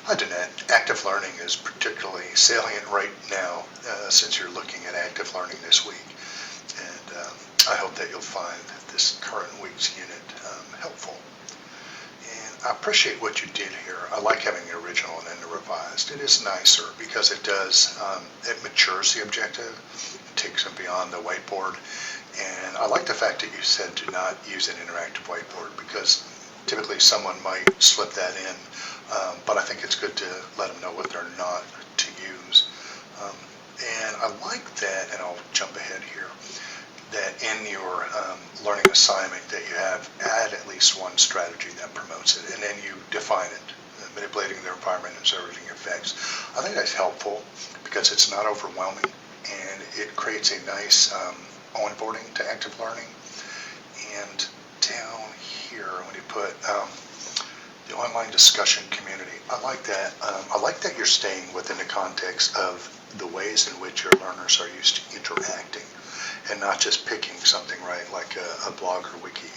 Hi, Danette. Active learning is particularly salient right now since you're looking at active learning this week. And I hope that you'll find this current week's unit helpful. And I appreciate what you did here. I like having the original and then the revised. It is nicer because it matures the objective. It takes them beyond the whiteboard. And I like the fact that you said do not use an interactive whiteboard because typically someone might slip that in, but I think it's good to let them know what they're not to use. And I like that, and I'll jump ahead here, that in your learning assignment that you have add at least one strategy that promotes it, and then you define it, manipulating the environment and observing effects. I think that's helpful because it's not overwhelming, and it creates a nice onboarding to active learning. And down here, when you put the online discussion community, I like that. I like that you're staying within the context of the ways in which your learners are used to interacting, and not just picking something, right, like a blog or wiki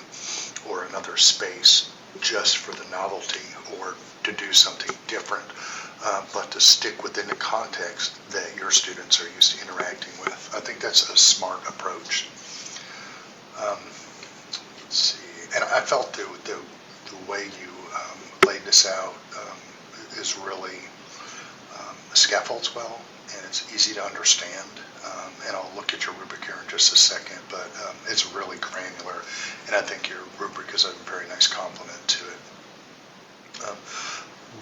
or another space just for the novelty or to do something different, but to stick within the context that your students are used to interacting with. I think that's a smart approach. Let's see, and I felt the way you laid this out is really scaffolds well, and it's easy to understand. And I'll look at your rubric here in just a second, but it's really granular, and I think your rubric is a very nice complement to it.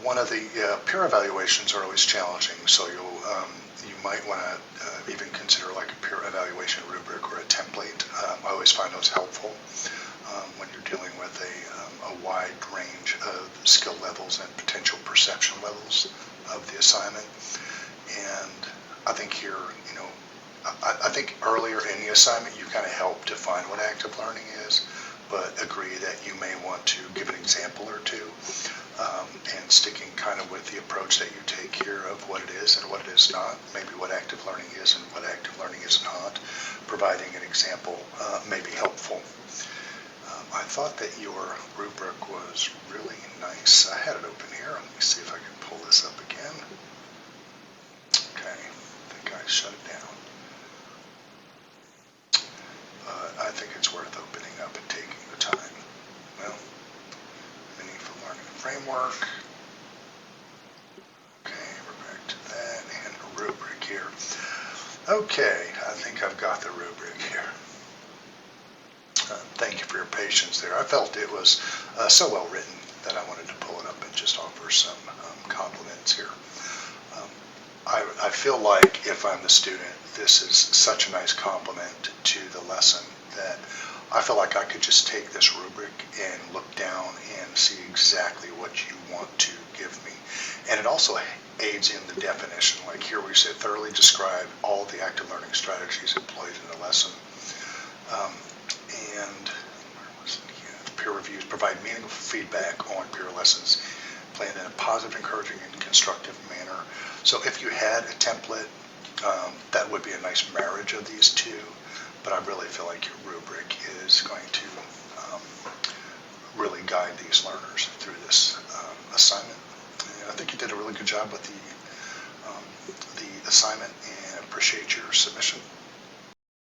One of the peer evaluations are always challenging, so you might want to even consider like a peer evaluation rubric or a template. I always find those helpful when you're dealing with a wide range of skill levels and potential perception levels of the assignment. And I think here, I think earlier in the assignment you kind of help define what active learning is, but agree that you may want to give an example or two, and sticking kind of with the approach that you take here of what it is and what it is not, maybe what active learning is and what active learning is not. Providing an example may be helpful. I thought that your rubric was really nice. I had it open here. Let me see if I can pull this up again. Okay, I think I shut it down. I think it's worth opening up and taking the time. Well, meaningful learning framework. Okay, we're back to that, and a rubric here. Okay, I think I've got the rubric here. Thank you for your patience there. I felt it was so well written that I wanted to pull it up and just offer some compliments here. I feel like if I'm the student, this is such a nice compliment to the lesson that I feel like I could just take this rubric and look down and see exactly what you want to give me. And it also aids in the definition. Like here we said, thoroughly describe all the active learning strategies employed in the lesson. And peer reviews provide meaningful feedback on peer lessons planned in a positive, encouraging, and constructive manner. So if you had a template, that would be a nice marriage of these two, but I really feel like your rubric is going to really guide these learners through this assignment. And I think you did a really good job with the assignment, and appreciate your submission.